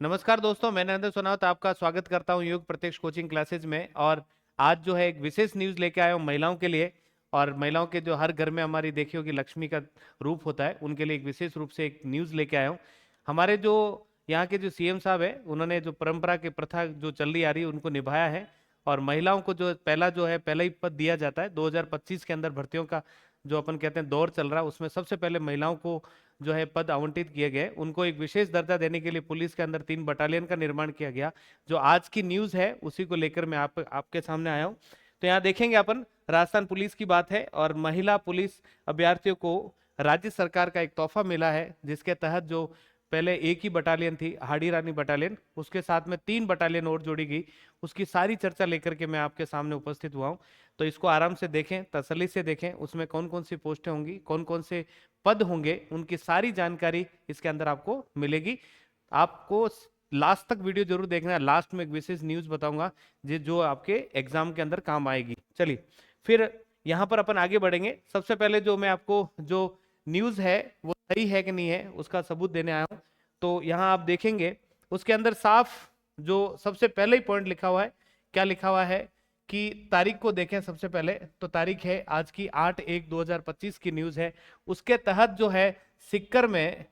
नमस्कार दोस्तों, मैं नरेंद्र सोनावत आपका स्वागत करता हूं योग प्रत्यक्ष कोचिंग क्लासेज में। और आज जो है एक विशेष न्यूज़ लेके आया हूं महिलाओं के लिए। और महिलाओं के जो हर घर में हमारी देखी होगी लक्ष्मी का रूप होता है, उनके लिए एक विशेष रूप से एक न्यूज़ लेके आया हूं। हमारे जो यहाँ के जो सीएम साहब है, उन्होंने जो परंपरा की प्रथा जो चल रही आ रही है उनको निभाया है। और महिलाओं को जो पहला ही पद दिया जाता है 2025 के अंदर भर्तियों का जो अपन कहते हैं दौर चल रहा है, उसमें सबसे पहले महिलाओं को जो है पद आवंटित किए गए। उनको एक विशेष दर्जा देने के लिए पुलिस के अंदर 3 बटालियन का निर्माण किया गया। जो आज की न्यूज है उसी को लेकर मैं आपके सामने आया हूं। तो यहाँ देखेंगे अपन, राजस्थान पुलिस की बात है और महिला पुलिस अभ्यर्थियों को राज्य सरकार का एक तोहफा मिला है, जिसके तहत जो पहले एक ही बटालियन थी हाड़ी रानी बटालियन, उसके साथ में 3 बटालियन और जोड़ी गई। उसकी सारी चर्चा लेकर के मैं आपके सामने उपस्थित हुआ हूँ। तो इसको आराम से देखें, तसल्ली से देखें, उसमें कौन कौन सी पोस्टें होंगी, कौन कौन से पद होंगे, उनकी सारी जानकारी इसके अंदर आपको मिलेगी। आपको लास्ट तक वीडियो जरूर देखना है, लास्ट में एक विशेष न्यूज बताऊंगा जो आपके एग्जाम के अंदर काम आएगी। चलिए फिर यहाँ पर अपन आगे बढ़ेंगे। सबसे पहले जो मैं आपको जो न्यूज है वो सही है कि नहीं है उसका सबूत देने आया हूँ। तो यहाँ आप देखेंगे उसके अंदर साफ जो सबसे पहले ही पॉइंट लिखा हुआ है, क्या लिखा हुआ है कि तारीख को देखें। सबसे पहले तो तारीख है आज की 8/1/2025 की न्यूज है। उसके तहत जो है सिक्कर में,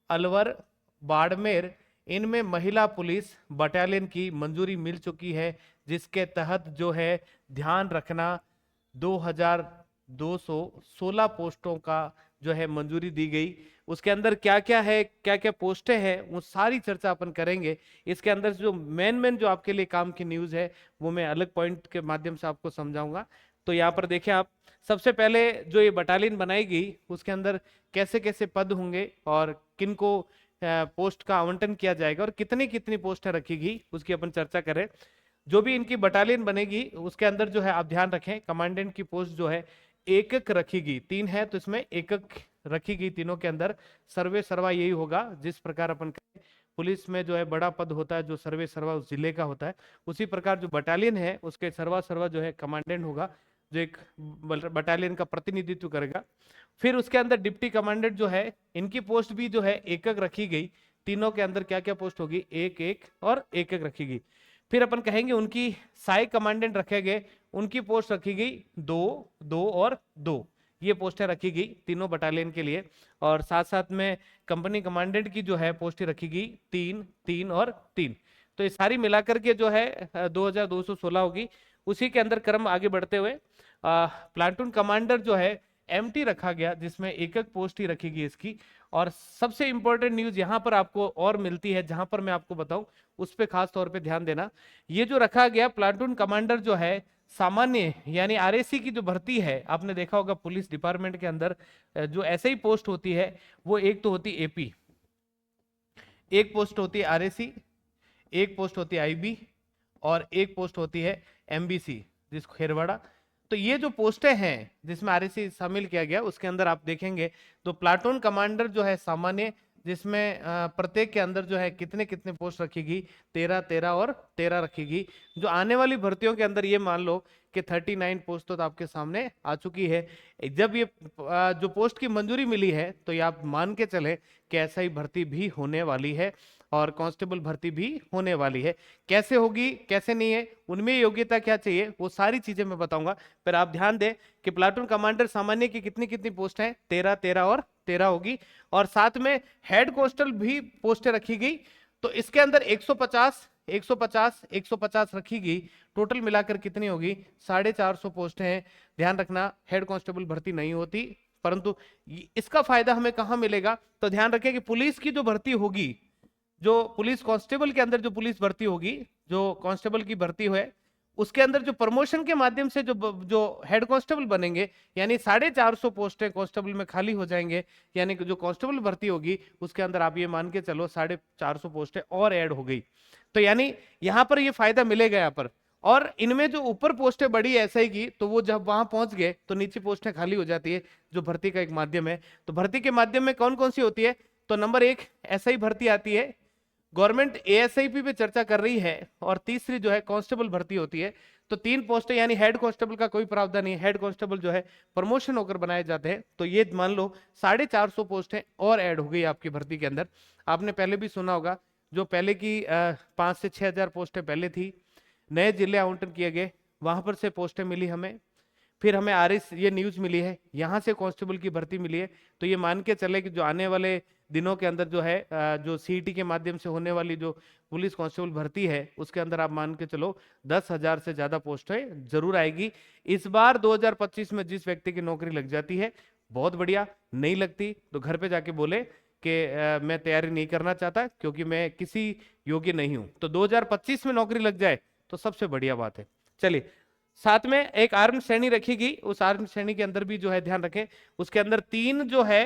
अलवर, बाड़मेर, इनमें महिला पुलिस बटालियन की मंजूरी मिल चुकी है, जिसके तहत जो है ध्यान रखना 2216 पोस्टों का जो है मंजूरी दी गई। उसके अंदर क्या क्या है, क्या क्या पोस्टें हैं, वो सारी चर्चा अपन करेंगे। इसके अंदर जो मेन जो आपके लिए काम की न्यूज है वो मैं अलग पॉइंट के माध्यम से आपको समझाऊंगा। तो यहाँ पर देखें आप, सबसे पहले जो ये बटालियन बनाई गई उसके अंदर कैसे कैसे पद होंगे और किनको पोस्ट का आवंटन किया जाएगा और कितनी कितनी पोस्टें रखी गई उसकी अपन चर्चा करें। जो भी इनकी बटालियन बनेगी उसके अंदर जो है आप ध्यान रखें, कमांडेंट की पोस्ट जो है एक एक रखी गई। 3 है तो इसमें एक एक रखी गई। तीनों के अंदर सर्वे सर्वा यही होगा। जिस प्रकार अपन पुलिस में जो है बड़ा पद होता है जो सर्वे सर्वा उस जिले का होता है, उसी प्रकार जो बटालियन है उसके सर्वा सर्वा जो है कमांडेंट होगा, जो एक बटालियन का प्रतिनिधित्व करेगा। फिर उसके अंदर डिप्टी कमांडेंट जो है, इनकी पोस्ट भी जो है एक एक रखी गई। तीनों के अंदर क्या क्या पोस्ट होगी, एक एक और एक एक रखी गई। फिर अपन कहेंगे उनकी सहायक कमांडेंट रखे गए, उनकी पोस्ट रखी गई 2, 2 और 2। ये पोस्टें रखी गई तीनों बटालियन के लिए। और साथ साथ में कंपनी कमांडेंट की जो है पोस्टें रखी गई 3, 3 और 3। तो ये सारी मिलाकर के जो है 2216 होगी। उसी के अंदर क्रम आगे बढ़ते हुए प्लाटून कमांडर जो है एमटी रखा गया, जिसमें एक एक पोस्ट ही रखी गई इसकी। और सबसे इंपॉर्टेंट न्यूज यहां पर आपको और मिलती है, जहां पर मैं आपको बताऊं उस पर खास तौर पे ध्यान देना। ये जो रखा गया प्लाटून कमांडर जो है सामान्य यानी आरएसी की जो भर्ती है, आपने देखा होगा पुलिस डिपार्टमेंट के अंदर जो ऐसे ही पोस्ट होती है वो एक तो होती एपी, एक पोस्ट होती है आरएसी, एक पोस्ट होती है आईबी और एक पोस्ट होती है एमबीसी, जिसको खेरवाड़ा। तो ये जो पोस्टें हैं जिसमें आरएसी शामिल किया गया, उसके अंदर आप देखेंगे तो प्लाटून कमांडर जो है सामान्य, जिसमें प्रत्येक के अंदर जो है कितने कितने पोस्ट रखेगी, 13 रखेगी। जो आने वाली भर्तियों के अंदर ये मान लो कि 39 पोस्ट तो आपके सामने आ चुकी है। जब ये जो पोस्ट की मंजूरी मिली है तो ये आप मान के चले कि ऐसा ही भर्ती भी होने वाली है और कांस्टेबल भर्ती भी होने वाली है। कैसे होगी कैसे नहीं है, उनमें योग्यता क्या चाहिए, वो सारी चीजें मैं बताऊंगा। पर आप ध्यान दें कि प्लाटून कमांडर सामान्य की कितनी कितनी पोस्ट है, 13 होगी। और साथ में हेड कांस्टेबल भी पोस्टें रखी गई। तो इसके अंदर 150 150 150 रखी गई। टोटल मिलाकर कितनी होगी, 450 पोस्टें हैं। ध्यान रखना हेड कांस्टेबल भर्ती नहीं होती, परंतु इसका फायदा हमें कहां मिलेगा, तो ध्यान रखें कि पुलिस की जो भर्ती होगी, जो पुलिस कांस्टेबल के अंदर जो पुलिस भर्ती होगी, जो कांस्टेबल की भर्ती है, उसके अंदर जो प्रमोशन के माध्यम से जो हेड कांस्टेबल बनेंगे, यानी 450 पोस्टें कांस्टेबल में खाली हो जाएंगे। यानी कि जो कांस्टेबल भर्ती होगी उसके अंदर आप ये मान के चलो 450 पोस्टें और ऐड हो गई। तो यानी यहां पर ये फायदा मिलेगा यहाँ पर। और इनमें जो ऊपर पोस्टें बढ़ी एसआई की, तो वो जब वहां पहुंच गए तो नीचे पोस्टें खाली हो जाती है, जो भर्ती का एक माध्यम है। तो भर्ती के माध्यम में कौन कौन सी होती है, तो नंबर 1 एसआई भर्ती आती है, गवर्नमेंट एएसआईपी पे चर्चा कर रही है। और तीसरी जो है कांस्टेबल भर्ती होती है। तो 3 पोस्टें, यानी हेड कांस्टेबल का कोई प्रावधान नहीं, हेड कांस्टेबल जो है प्रमोशन होकर बनाए जाते हैं। तो ये मान लो 450 पोस्टें और ऐड हो गई आपकी भर्ती के अंदर। आपने पहले भी सुना होगा जो पहले की 5 से 6 हजार पोस्टें पहले थी, नए जिले आवंटन किए गए, वहां पर से पोस्टें मिली हमें। फिर हमें आरएस ये न्यूज मिली है, यहाँ से कांस्टेबल की भर्ती मिली है। तो ये मान के चले कि जो आने वाले दिनों के अंदर जो है जो सीईटी के माध्यम से होने वाली जो पुलिस कांस्टेबल भर्ती है, उसके अंदर आप मान के चलो 10,000 से ज्यादा पोस्टें जरूर आएगी। इस बार 2025 में जिस व्यक्ति की नौकरी लग जाती है बहुत बढ़िया, नहीं लगती तो घर पे जाके बोले कि मैं तैयारी नहीं करना चाहता क्योंकि मैं किसी योग्य नहीं हूं। तो 2025 में नौकरी लग जाए तो सबसे बढ़िया बात है। चलिए, साथ में एक आर्म श्रेणी रखी, उस आर्म श्रेणी के अंदर भी जो है ध्यान रखें, उसके अंदर 3 जो है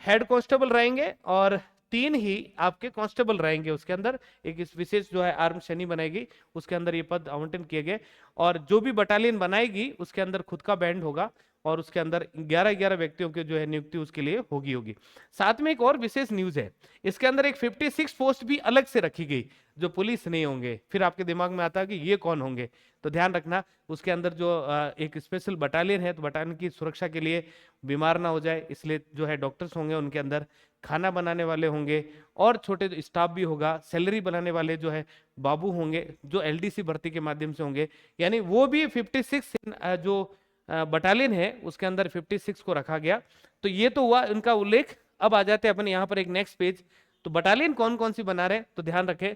हेड कांस्टेबल रहेंगे और 3 ही आपके कांस्टेबल रहेंगे। उसके अंदर एक इस विशेष जो है आर्म श्रेणी बनाएगी, उसके अंदर ये पद आवंटन किए गए। और जो भी बटालियन बनाएगी उसके अंदर खुद का बैंड होगा और उसके अंदर 11-11 व्यक्तियों की जो है नियुक्ति उसके लिए होगी। साथ में एक और विशेष न्यूज है, इसके अंदर एक 56 पोस्ट भी अलग से रखी गई जो पुलिस नहीं होंगे। फिर आपके दिमाग में आता है कि ये कौन होंगे, तो ध्यान रखना उसके अंदर जो एक स्पेशल बटालियन है, तो बटालियन की सुरक्षा के लिए बीमार ना हो जाए इसलिए जो है डॉक्टर्स होंगे उनके अंदर, खाना बनाने वाले होंगे और छोटे स्टाफ भी होगा, सैलरी बनाने वाले जो है बाबू होंगे जो एलडीसी भर्ती के माध्यम से होंगे। यानी वो भी 56 जो बटालियन है उसके अंदर 56 को रखा गया। तो ये तो हुआ इनका उल्लेख। अब आ जाते हैं अपन यहाँ पर एक नेक्स्ट पेज। तो बटालियन कौन कौन सी बना रहे, तो ध्यान रखें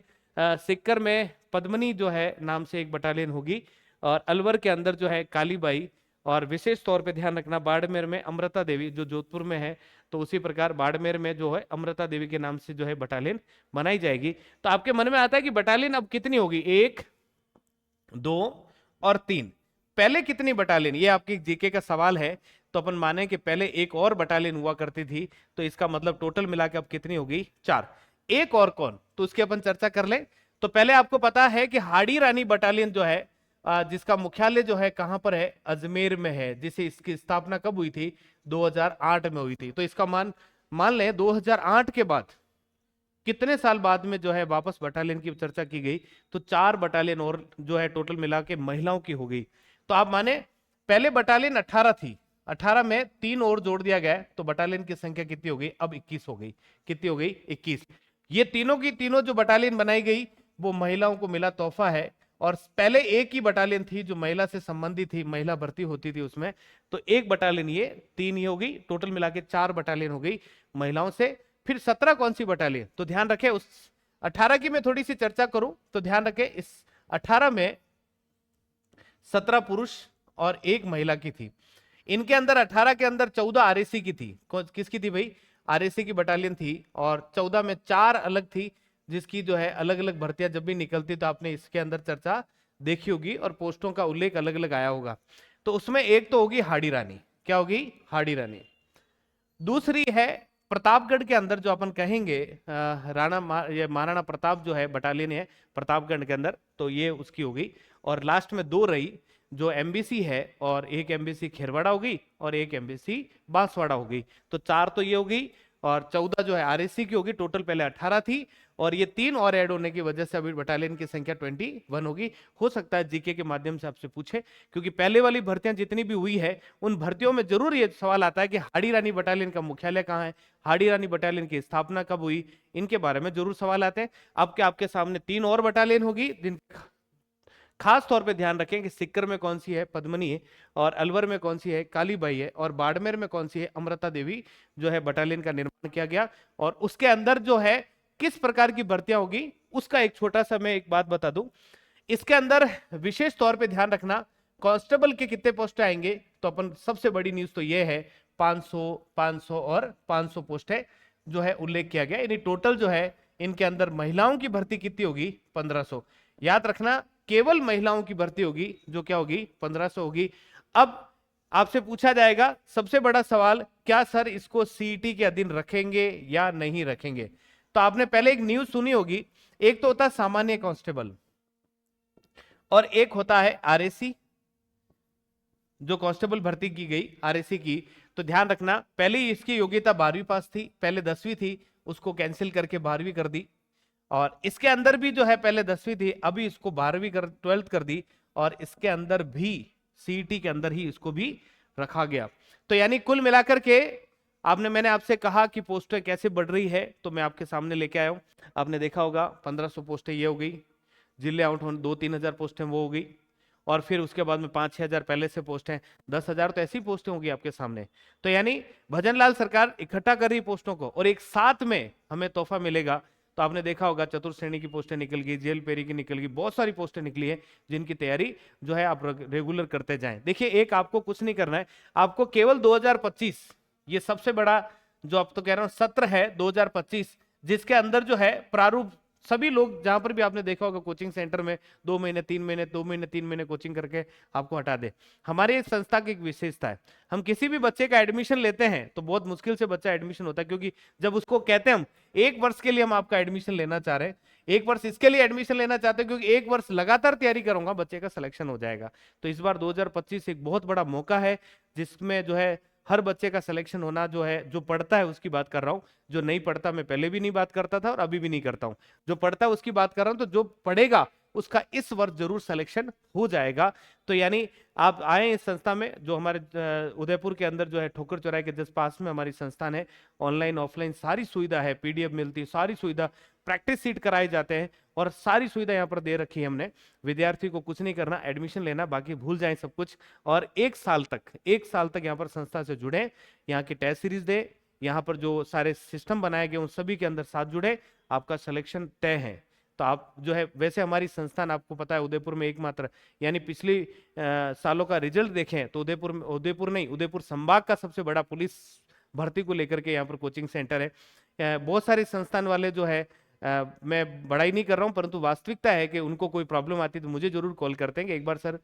सिक्कर में पद्मनी जो है नाम से एक बटालियन होगी, और अलवर के अंदर जो है कालीबाई, और विशेष तौर पे ध्यान रखना बाड़मेर में अमृता देवी जो जोधपुर में है, तो उसी प्रकार बाड़मेर में जो है अमृता देवी के नाम से जो है बटालियन बनाई जाएगी। तो आपके मन में आता है कि बटालियन अब कितनी होगी, 1, 2 और 3। पहले कितनी बटालियन, ये आपकी जीके का सवाल है। तो अपन माने कि पहले एक और बटालियन हुआ करती थी, तो इसका मतलब टोटल मिला के अब कितनी होगी, 4। एक और कौन, तो उसकी अपन चर्चा कर ले। तो पहले आपको पता है कि हाड़ी रानी बटालियन जो है जिसका मुख्यालय जो है कहां पर है, अजमेर में है, जिसे इसकी स्थापना कब हुई थी, 2008 में हुई थी। तो इसका मान लें 2008 के बाद कितने साल बाद में जो है वापस बटालियन की चर्चा की गई, तो 4 बटालियन और जो है टोटल मिला के महिलाओं की हो गई। तो आप माने पहले बटालियन 18 थी, 18 में 3 और जोड़ दिया गया, तो बटालियन की संख्या कितनी हो गई, अब 21 हो गई। कितनी हो गई, 21। ये तीनों की तीनों जो बटालियन बनाई गई वो महिलाओं को मिला तोहफा है। और पहले एक ही बटालियन थी जो महिला से संबंधित थी, महिला भर्ती होती थी उसमें, तो एक बटालियन, ये 3 ही हो गई, टोटल मिला के 4 बटालियन हो गई महिलाओं से। फिर 17 कौन सी बटालियन, तो ध्यान रखें उस 18 की मैं थोड़ी सी चर्चा करूं तो ध्यान रखें इस 18 में 17 पुरुष और 1 महिला की थी। इनके अंदर 18 के अंदर 14 आरएसी की थी। किसकी थी भाई, आरएसी की बटालियन थी। और 14 में 4 अलग थी, जिसकी जो है अलग अलग भर्तियां जब भी निकलती तो आपने इसके अंदर चर्चा देखी होगी और पोस्टों का उल्लेख अलग अलग आया होगा। तो उसमें एक तो होगी हाड़ी रानी, क्या होगी, हाड़ी रानी। दूसरी है प्रतापगढ़ के अंदर जो अपन कहेंगे ये महाराणा प्रताप जो है बटालियन है प्रतापगढ़ के अंदर, तो ये उसकी होगी। और लास्ट में 2 रही जो एमबीसी है, और एक एमबीसी खेरवाड़ा होगी और एक एमबीसी बांसवाड़ा होगी। तो 4 तो ये होगी और 14 जो है आरएससी की होगी। टोटल पहले 18 थी और ये 3 और ऐड होने की वजह से अभी बटालियन की संख्या 21 होगी। हो सकता है जीके के माध्यम से आपसे पूछे, क्योंकि पहले वाली भर्तियां जितनी भी हुई है उन भर्तियों में जरूर ये सवाल आता है कि हाड़ी रानी बटालियन का मुख्यालय कहाँ है, हाड़ी रानी बटालियन की स्थापना कब हुई, इनके बारे में जरूर सवाल आते हैं। अब क्या आपके सामने 3 और बटालियन होगी, जिन खास तौर पे ध्यान रखें कि सिक्कर में कौन सी है, पद्मनी है, और अलवर में कौन सी है, कालीबाई है, और बाड़मेर में कौन सी है, अमृता देवी जो है बटालियन का निर्माण किया गया। और उसके अंदर जो है किस प्रकार की भर्तियां होगी उसका एक छोटा सा मैं एक बात बता दूं। इसके अंदर विशेष तौर पे ध्यान रखना कांस्टेबल के कितने पोस्ट आएंगे, तो अपन सबसे बड़ी न्यूज तो ये है 500 500 और 500 पोस्ट है जो है उल्लेख किया गया। यानी टोटल जो है इनके अंदर महिलाओं की भर्ती कितनी होगी, 1500। याद रखना केवल महिलाओं की भर्ती होगी जो क्या होगी, 1500 होगी। अब आपसे पूछा जाएगा सबसे बड़ा सवाल, क्या सर इसको सीईटी के अधीन रखेंगे या नहीं रखेंगे। तो आपने पहले एक न्यूज सुनी होगी, एक तो होता है सामान्य कांस्टेबल और एक होता है आरएसी, जो कांस्टेबल भर्ती की गई आरएसी की। तो ध्यान रखना पहले ही इसकी योग्यता 12वीं पास थी, पहले 10वीं थी, उसको कैंसिल करके 12वीं कर दी। और इसके अंदर भी जो है पहले 10वीं थी, अभी इसको 12वीं कर दी। और इसके अंदर भी सीईटी के अंदर ही इसको भी रखा गया। तो यानी कुल मिलाकर के मैंने आपसे कहा कि पोस्टें कैसे बढ़ रही है, तो मैं आपके सामने लेके आया हूँ। आपने देखा होगा 1500 पोस्टें ये हो गई, जिले आउट होने 2-3 हजार पोस्टें वो हो गई, और फिर उसके बाद में 5-6 हजार पहले से पोस्ट हैं, 10 हजार तो ऐसी पोस्टें होगी आपके सामने। तो यानी भजनलाल सरकार इकट्ठा कर रही पोस्टों को, और एक साथ में हमें तोहफा मिलेगा। तो आपने देखा होगा चतुर्थ श्रेणी की पोस्टें निकल गई, जेल पेरी की निकल गई, बहुत सारी पोस्टें निकली है, जिनकी तैयारी जो है आप रेगुलर करते जाएं। देखिए, एक आपको कुछ नहीं करना है, आपको केवल 2025, ये सबसे बड़ा जो अब तो कह रहा हूं सत्र है 2025, जिसके अंदर जो है प्रारूप सभी लोग, जहां पर भी आपने देखा होगा कोचिंग सेंटर में 2 महीने 3 महीने 2 महीने 3 महीने कोचिंग करके आपको हटा दे। हमारे इस संस्था की एक विशेषता है, हम किसी भी बच्चे का एडमिशन लेते हैं तो बहुत मुश्किल से बच्चा एडमिशन होता है, क्योंकि जब उसको कहते हैं हम 1 वर्ष के लिए हम आपका एडमिशन लेना चाह रहे हैं, 1 वर्ष इसके लिए एडमिशन लेना चाहते हैं क्योंकि 1 वर्ष लगातार तैयारी करूंगा, बच्चे का सिलेक्शन हो जाएगा। तो इस बार 2025 एक बहुत बड़ा मौका है, जिसमें जो है हर बच्चे का सिलेक्शन होना, जो है जो पढ़ता है उसकी बात कर रहा हूं, जो नहीं पढ़ता मैं पहले भी नहीं बात करता था और अभी भी नहीं करता हूं, जो पढ़ता है उसकी बात कर रहा हूं। तो जो पढ़ेगा उसका इस वर्ष जरूर सिलेक्शन हो जाएगा। तो यानी आप आए इस संस्था में, जो हमारे उदयपुर के अंदर जो है ठोकर चौराहे के जस्ट पास में हमारी संस्थान है, ऑनलाइन ऑफलाइन सारी सुविधा है, पीडीएफ मिलती है, सारी सुविधा, प्रैक्टिस सीट कराए जाते हैं, और सारी सुविधा यहाँ पर दे रखी है हमने। विद्यार्थी को कुछ नहीं करना, एडमिशन लेना, बाकी भूल जाए सब कुछ। और 1 साल तक यहाँ पर संस्था से जुड़े, यहाँ की टेस्ट सीरीज दे, यहाँ पर जो सारे सिस्टम बनाए गए उन सभी के अंदर साथ जुड़े, आपका सिलेक्शन तय है। तो आप जो है, वैसे हमारी संस्थान आपको पता है उदयपुर में एकमात्र, यानी पिछली सालों का रिजल्ट देखें तो उदयपुर संभाग का सबसे बड़ा पुलिस भर्ती को लेकर के यहाँ पर कोचिंग सेंटर है। बहुत सारे संस्थान वाले जो है, मैं बड़ाई नहीं कर रहा हूं, परंतु वास्तविकता है कि उनको कोई प्रॉब्लम आती है तो मुझे जरूर कॉल करते हैं कि एक बार सर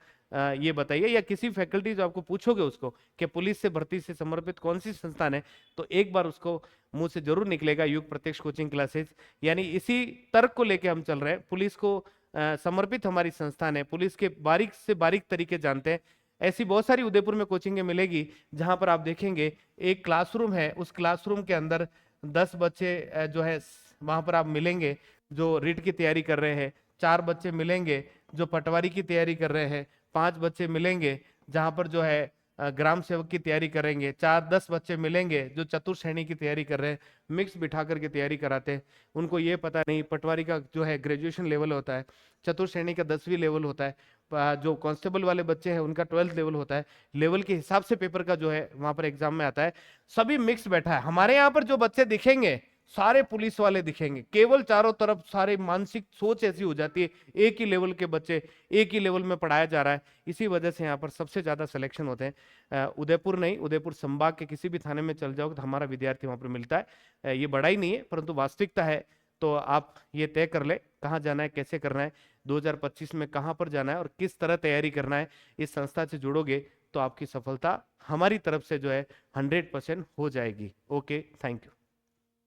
ये बताइए, या किसी फैकल्टी जो आपको पूछोगे उसको कि पुलिस से भर्ती से समर्पित कौन सी संस्थान है, तो एक बार उसको मुंह से जरूर निकलेगा युग प्रत्यक्ष कोचिंग क्लासेस। यानी इसी तर्क को लेके हम चल रहे हैं, पुलिस को समर्पित हमारी संस्थान है, पुलिस के बारीक से बारीक तरीके जानते हैं। ऐसी बहुत सारी उदयपुर में कोचिंगें मिलेगी, जहां पर आप देखेंगे एक क्लासरूम है, उस क्लासरूम के अंदर 10 बच्चे जो है वहां पर आप मिलेंगे जो रीट की तैयारी कर रहे हैं, 4 बच्चे मिलेंगे जो पटवारी की तैयारी कर रहे हैं, 5 बच्चे मिलेंगे जहां पर जो है ग्राम सेवक की तैयारी करेंगे, 4-10 बच्चे मिलेंगे जो चतुर्थ श्रेणी की तैयारी कर रहे हैं, मिक्स बिठा करके तैयारी कराते हैं। उनको ये पता नहीं पटवारी का जो है ग्रेजुएशन लेवल होता है, चतुर्थ श्रेणी का 10वीं लेवल होता है, जो कांस्टेबल वाले बच्चे हैं उनका 12th लेवल होता है, लेवल के हिसाब से पेपर का जो है वहां पर एग्जाम में आता है। सभी मिक्स बैठा है। हमारे यहाँ पर जो बच्चे दिखेंगे सारे पुलिस वाले दिखेंगे, केवल चारों तरफ सारे मानसिक सोच ऐसी हो जाती है, एक ही लेवल के बच्चे एक ही लेवल में पढ़ाया जा रहा है, इसी वजह से यहाँ पर सबसे ज्यादा सिलेक्शन होते हैं। उदयपुर नहीं, उदयपुर संभाग के किसी भी थाने में चल जाओगे तो हमारा विद्यार्थी वहां पर मिलता है। ये बड़ा ही नहीं है, परंतु वास्तविकता है। तो आप ये तय कर ले कहाँ जाना है, कैसे करना है, 2025 में कहाँ पर जाना है और किस तरह तैयारी करना है। इस संस्था से जुड़ोगे तो आपकी सफलता हमारी तरफ से जो है 100% हो जाएगी। Okay, thank you.